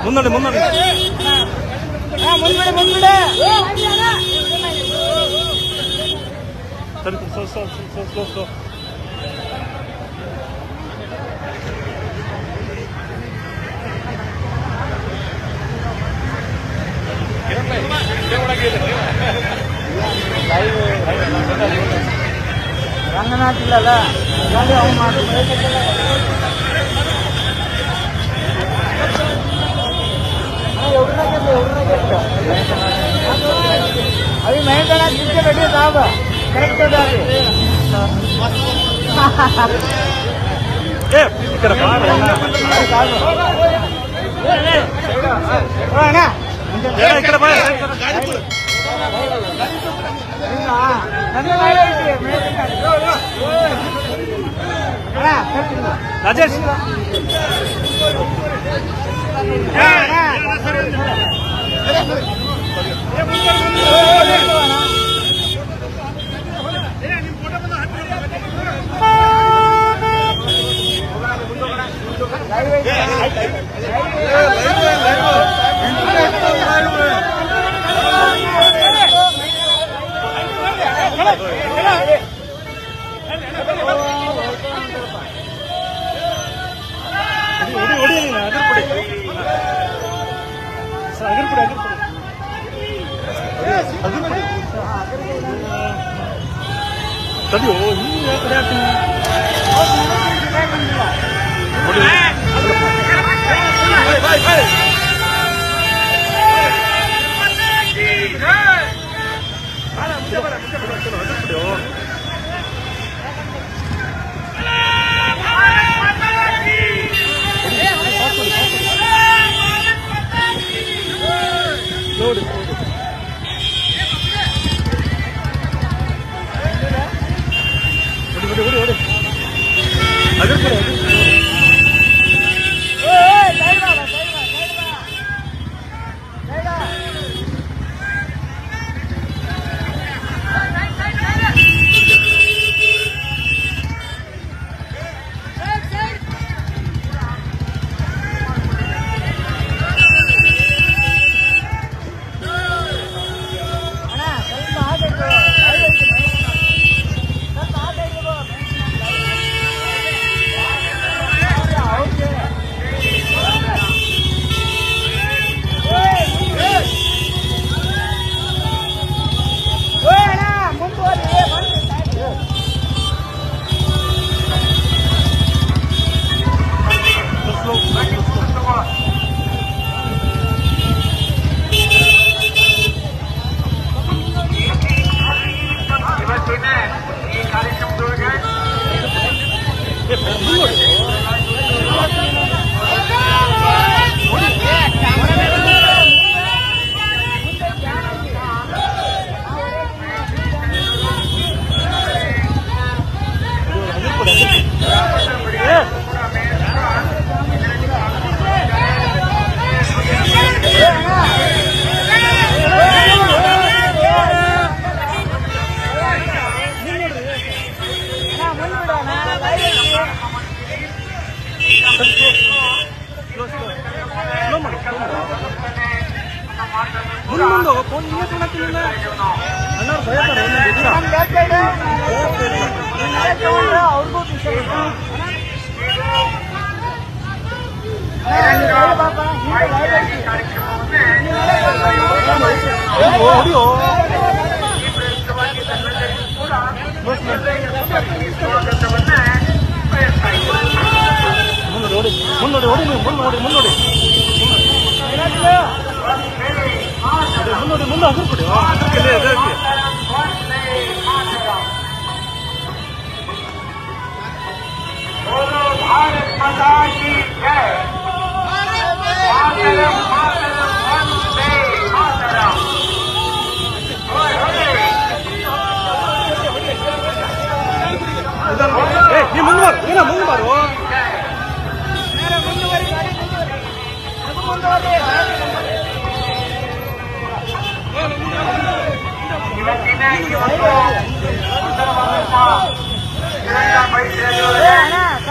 ಮುಂದೋಡಿ ಮುಂದೋಡಿ ಮುಂದ್ಬಿಡೆ ಮುಂದ್ಬಿಡೆ ಸರಿ ಸ್ಲೋ ರಂಗನಾಥ್ ಇಲ್ಲಲ್ಲ ಅವ್ನು ಮಾಡಿ अभी मैं कहना पीछे बैठे साहब करेक्ट हो जाए ರಾಜೇಶ್ तभी हो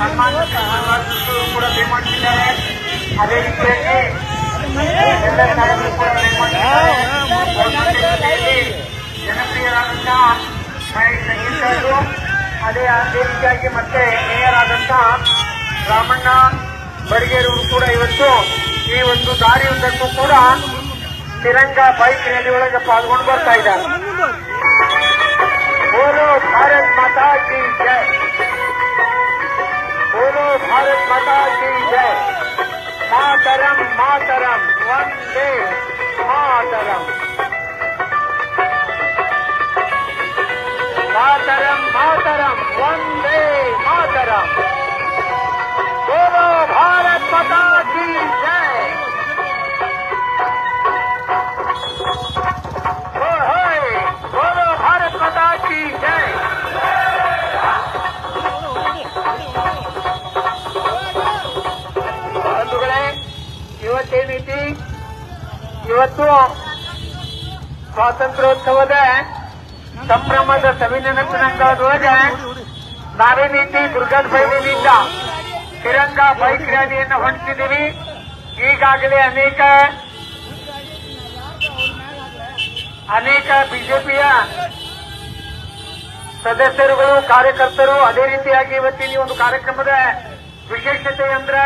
ಸನ್ಮಾನ ಕೂಡ ಪೇ ಮಾಡ್ತಿದ್ದಾರೆ. ಅದೇ ರೀತಿಯಾಗಿ ಎಲ್ಲ ಸಾಹೇಬರು ಕೂಡ ಜನಪ್ರಿಯರಾದಂತಹ ಮಹೇಶ್ ಸಂಗೀತರು, ಅದೇ ರೀತಿಯಾಗಿ ಮತ್ತೆ ಮೇಯರ್ ಆದಂತಹ ರಾಮಣ್ಣ ಬಡಿಗೇರವರು ಕೂಡ ಇವತ್ತು ಈ ಒಂದು ದಾರಿಯುದ್ದಕ್ಕೂ ಕೂಡ ತಿರಂಗ ಬೈಕ್ ರ್ಯಾಲಿ ಒಳಗೆ ಪಾಲ್ಗೊಂಡು ಬರ್ತಾ ಇದ್ದಾರೆ. ಬೋಲೋ ಭಾರತ್ ಮಾತಾ ಕಿ ಜೈ, ಬೋಲೋ ಭಾರತ್ ಮಾತಾ ಕಿ ಜೈ, ಮಾತರಂ ಮಾತರಂ ವಂದೇ ಮಾತರಂ, ಮಾತರಂ ಮಾತರಂ ವಂದೇ ಮಾತರಂ, ಬೋಲೋ ಭಾರತ್ ಮಾತಾ ಕಿ ಜೈ. ಬೋಲೋ ಭಾರತ್ ಮಾತಾ ಕಿ ಜೈ. ಬಂಧುಗಳೇ, ಇವತ್ತೇನೈತಿ, ಇವತ್ತು ಸ್ವಾತಂತ್ರ್ಯೋತ್ಸವದ ಸಂಭ್ರಮದ ಸವಿನೆನಪಿನಂಗಳೊಳಗೆ ನಾವೇನೈತಿ ದುರ್ಗದ ಬೈಲಿನಿಂದ ತಿರಂಗ ಬೈಕ್ ರ್ಯಾಲಿಯನ್ನು ಹೊಂದಿದ್ದೀವಿ. ಈಗಾಗಲೇ ಅನೇಕ ಬಿಜೆಪಿಯ ಸದಸ್ಯರುಗಳು, ಕಾರ್ಯಕರ್ತರು, ಅದೇ ರೀತಿಯಾಗಿ ಇವತ್ತಿನ ಈ ಒಂದು ಕಾರ್ಯಕ್ರಮದ ವಿಶೇಷತೆ ಅಂದ್ರೆ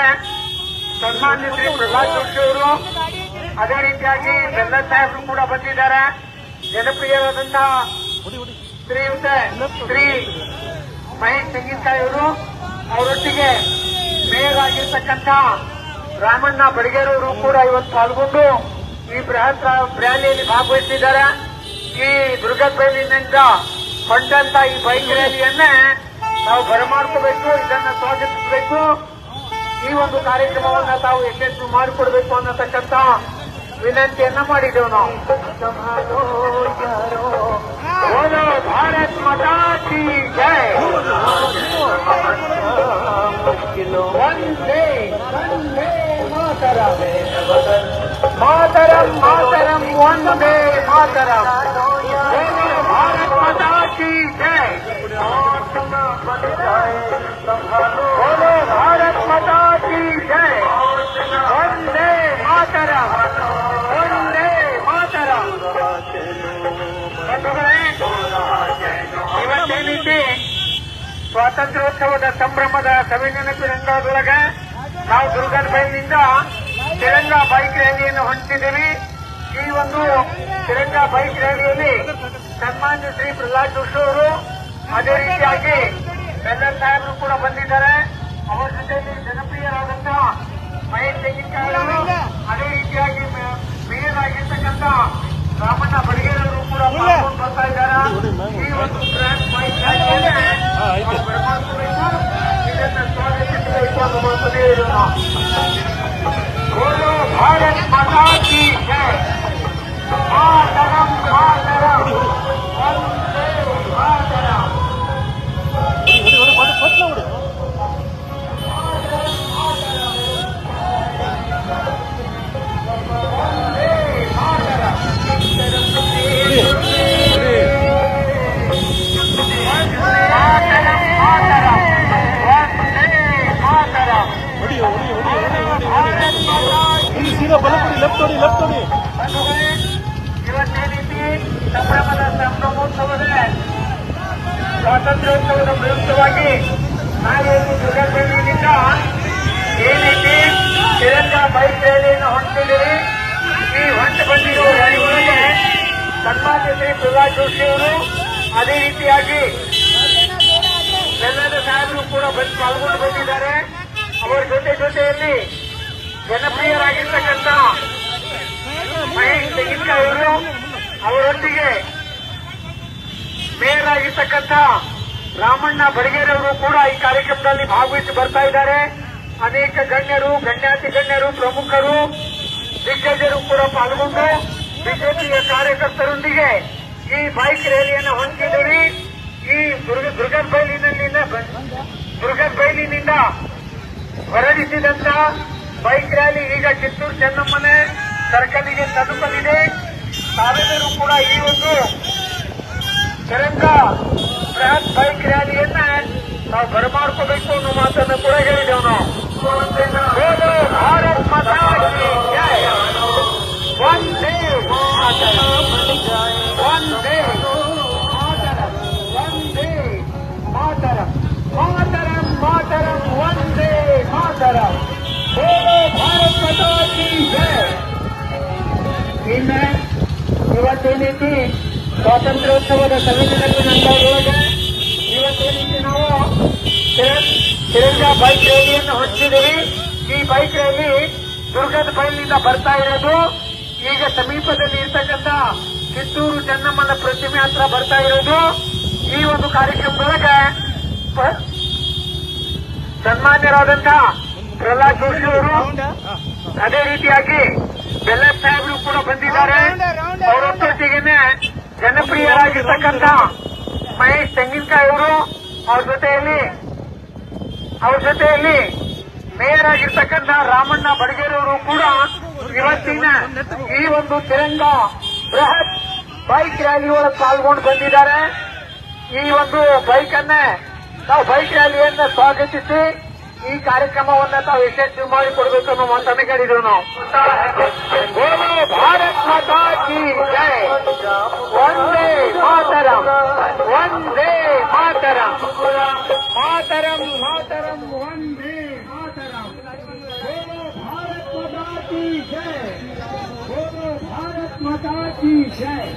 ಸನ್ಮಾನ್ಯ ಶ್ರೀ ಪ್ರಹ್ಲಾದ್ ಜೋಶಿ ಅವರು, ಅದೇ ರೀತಿಯಾಗಿ ಬೆಲ್ಲ ಸಾಹೇಬರು ಕೂಡ ಬಂದಿದ್ದಾರೆ. ಜನಪ್ರಿಯರಾದಂತಹ ಶ್ರೀಯುತ ಶ್ರೀ ಮಹೇಶ್ ಸಂಗೀತಾಯಿ ಅವರು, ಅವರೊಟ್ಟಿಗೆ ಮೇಯರ್ ಆಗಿರ್ತಕ್ಕಂಥ ರಾಮಣ್ಣ ಬಡಿಗೇರವರು ಕೂಡ ಇವತ್ತು ಪಾಲ್ಗೊಂಡು ಈ ಬೃಹತ್ ರ್ಯಾಲಿಯಲ್ಲಿ ಭಾಗವಹಿಸಿದ್ದಾರೆ. ಈ ದುರ್ಗದ ಬೈಲಿನಿಂದ ಹೊಂಟಂತ ಈ ಬೈಕ್ ರ್ಯಾಲಿಯನ್ನ ನಾವು ಬರಮಾಡ್ಕೋಬೇಕು, ಇದನ್ನ ಸ್ವಾಗತಿಸಬೇಕು. ಈ ಒಂದು ಕಾರ್ಯಕ್ರಮವನ್ನ ತಾವು ಯಶಸ್ವಿ ಮಾಡಿಕೊಡ್ಬೇಕು ಅನ್ನತಕ್ಕಂಥ ವಿನಂತಿಯನ್ನ ಮಾಡಿದ್ದೇವೆ ನಾವು. ಬೋಲೋ ಭಾರತ್ ಮಾತಾ ಕಿ ಜೈ, ವಂದೇ ವಂದೇ ಮಾತರಂ, ಮಾತರಂ ಮಾತರಂ ವಂದೇ ಮಾತರಂ, ಬೋಲೋ ಭಾರತ್ ಮಾತಾ ಕಿ ಜೈ, ಬೋಲೋ ಭಾರತ್ ಮಾತಾ ಕಿ ಜೈ, ವಂದೇ ಮಾತರಂ, ವಂದೇ ಮಾತರಂ. ಇವತ್ತೇನಿದೆ ಸ್ವಾತಂತ್ರ್ಯೋತ್ಸವದ ಸಂಭ್ರಮದ ಸವಿನೆನಪಿನಂಗಳೊಳಗೆ ನಾವು ದುರ್ಗದ ಬೈಲಿನಿಂದ ತಿರಂಗ ಬೈಕ್ ರ್ಯಾಲಿಯನ್ನು ಹೊಂದಿದ್ದೀವಿ. ಈ ಒಂದು ತಿರಂಗ ಬೈಕ್ ರ್ಯಾಲಿಯಲ್ಲಿ ಸನ್ಮಾನ್ಯ ಶ್ರೀ ಪ್ರಹ್ಲಾದ್ ಜೋಶಿ ಅವರು, ಅದೇ ರೀತಿಯಾಗಿ ಬೆಲ್ಲ ಸಾಹೇಬರು ಕೂಡ ಬಂದಿದ್ದಾರೆ. ಅವರ ಜೊತೆಯಲ್ಲಿ ಜನಪ್ರಿಯರಾದಂತಹ ಮಹೇಶ್ ಸಂಗೀತಾಯಿ ಅವರು, ಅದೇ ರೀತಿಯಾಗಿ ಮೇಯರ್ ಆಗಿರ್ತಕ್ಕಂಥ ರಾಮಣ್ಣ ಬಡಿಗೇರವರು ಕೂಡ ಪಾಲ್ಗೊಂಡು ಬರ್ತಾ ಇದ್ದಾರೆ. ಈ ಒಂದು ಗ್ರ್ಯಾಂಡ್ ಬೈಕ್ ರ್ಯಾಲಿಯಲ್ಲಿ ಇದನ್ನು ಸ್ವಾಗತಿಸಬೇಕು ಅನ್ನೋ ಮಾತನ್ನೇ ಹೇಳೋಣ. ಬೋಲೋ ಭಾರತ್ ಮಾತಾ ಕಿ ಜೈ, ಮಾತರಂ ಮಾತರಂ ವಂದೇ ಮಾತರಂ. ಇವತ್ತೇನೈತಿ ಸಂಭ್ರಮೋತ್ಸವದ ಸ್ವಾತಂತ್ರ್ಯೋತ್ಸವದ ಪ್ರಯುಕ್ತವಾಗಿ ನಾಳೆ ದುರ್ಗದ ಬೈಲಿನಿಂದ ಏನೈತಿ ತಿರಂಗ ಬೈಕ್ ರ್ಯಾಲಿಯನ್ನು ಹೊಂದಿದ್ದೀವಿ. ಈ ಹೊಂಟು ಬಂದಿರುವ ರ್ಯಾಲಿ ಒಳಗೆ ಸನ್ಮಾನ್ಯ ಶ್ರೀ ಪ್ರಹ್ಲಾದ್ ಜೋಶಿ ಅವರು, ಅದೇ ರೀತಿಯಾಗಿ ಬೆಲ್ಲದ ಸಾಹೇಬರು ಕೂಡ ಪಾಲ್ಗೊಂಡು ಬಂದಿದ್ದಾರೆ. ಅವರ ಜೊತೆಯಲ್ಲಿ ಜನಪ್ರಿಯರಾಗಿರ್ತಕ್ಕಂಥ ಮಹೇಶ್ ಸಂಗೀತಾಯಿ ಅವರು, ಅವರೊಂದಿಗೆ ಮೇಯರ್ ಆಗಿರ್ತಕ್ಕಂಥ ರಾಮಣ್ಣ ಬಡಿಗೇರವರು ಕೂಡ ಈ ಕಾರ್ಯಕ್ರಮದಲ್ಲಿ ಭಾಗವಹಿಸಿ ಬರ್ತಾ ಇದ್ದಾರೆ. ಅನೇಕ ಗಣ್ಯರು, ಗಣ್ಯಾತಿ ಗಣ್ಯರು, ಪ್ರಮುಖರು, ದಿಗ್ಗಜರು ಕೂಡ ಪಾಲ್ಗೊಂಡು ಬಿಜೆಪಿಯ ಕಾರ್ಯಕರ್ತರೊಂದಿಗೆ ಈ ಬೈಕ್ ರ್ಯಾಲಿಯನ್ನು ಹೊಂದಿದ್ದೀವಿ. ಈ ದುರ್ಗದ ಬೈಲಿನಿಂದ ಹೊರಡಿಸಿದಂತ ಬೈಕ್ ರ್ಯಾಲಿ ಈಗ ಕಿತ್ತೂರು ಚೆನ್ನಮ್ಮನೆ ಸರ್ಕಲ್ಗೆ ತಲುಪಲಿದೆ. ತಾವೆಲ್ಲರೂ ಕೂಡ ಈ ಒಂದು ತಿರಂಗ ಬೃಹತ್ ಬೈಕ್ ರ್ಯಾಲಿಯನ್ನ ನಾವು ಬರಮಾಡ್ಕೋಬೇಕು ಅನ್ನೋ ಮಾತನ್ನು ಕೂಡ ಹೇಳಿದೆವು ನಾವು. ಬೋಲೋ ಭಾರತ್ ಮಾತಾ ಕಿ ಜೈ. ಅದೇ ರೀತಿ ಸ್ವಾತಂತ್ರ್ಯೋತ್ಸವದ ಸಂವಿಧಾನಕ್ಕೆ ನಂತರದೊಳಗೆ ಇವತ್ತೇ ರೀತಿ ನಾವು ತಿರಂಗ ಬೈಕ್ ರ್ಯಾಲಿಯನ್ನು ಹೊಂದಿದ್ದೀವಿ. ಈ ಬೈಕ್ ರ್ಯಾಲಿ ದುರ್ಗದ ಬೈಲಿನಿಂದ ಬರ್ತಾ ಇರೋದು ಈಗ ಸಮೀಪದಲ್ಲಿ ಇರ್ತಕ್ಕಂಥ ಕಿತ್ತೂರು ಚೆನ್ನಮ್ಮನ ಪ್ರತಿಮೆ ಹತ್ರ ಬರ್ತಾ ಇರೋದು. ಈ ಒಂದು ಕಾರ್ಯಕ್ರಮದೊಳಗೆ ಸನ್ಮಾನ್ಯರಾದಂಥ ಪ್ರಹ್ಲಾದ್ ಜೋಶಿ ಅವರು, ಅದೇ ರೀತಿಯಾಗಿ ಬೆಲ್ಲದ್ ಸಾಹೇಬರು ಕೂಡ ಬಂದಿದ್ದಾರೆ. ಅವರೊಟ್ಟೊಟ್ಟಿಗೆನೆ ಜನಪ್ರಿಯರಾಗಿರ್ತಕ್ಕಂಥ ಮಹೇಶ್ ತೆಂಗಿನಕಾಯಿ ಅವರು, ಅವ್ರ ಜೊತೆಯಲ್ಲಿ ಮೇಯರ್ ಆಗಿರ್ತಕ್ಕಂಥ ರಾಮಣ್ಣ ಬಡಗೇರವರು ಕೂಡ ಇವತ್ತಿನ ಈ ಒಂದು ತಿರಂಗ ಬೃಹತ್ ಬೈಕ್ ರ್ಯಾಲಿ ಒಳಗೆ ಪಾಲ್ಗೊಂಡು ಬಂದಿದ್ದಾರೆ. ಈ ಒಂದು ಬೈಕ್ ರ್ಯಾಲಿಯನ್ನ ಸ್ವಾಗತಿಸಿ ಈ ಕಾರ್ಯಕ್ರಮವನ್ನ ತಾವು ಯಶಸ್ವಿ ಮಾಡಿಕೊಡ್ಬೇಕು ಅನ್ನೋ ಮಾತನ್ನು ಕೇಳಿದ್ರು ನಾವು. ಬೋಲೋ ಭಾರತ್ ಮಾತಾ ಕಿ ಜೈ, ವಂದೇ ಮಾತರಂ, ವಂದೇ ಮಾತರಂ, ಮಾತರಂ ಮಾತರಂ ವಂದೇ ಮಾತರಂ. ಬೋಲೋ ಭಾರತ್ ಮಾತಾ ಕಿ ಜೈ, ಬೋಲೋ ಭಾರತ್ ಮಾತಾ ಕಿ ಜೈ.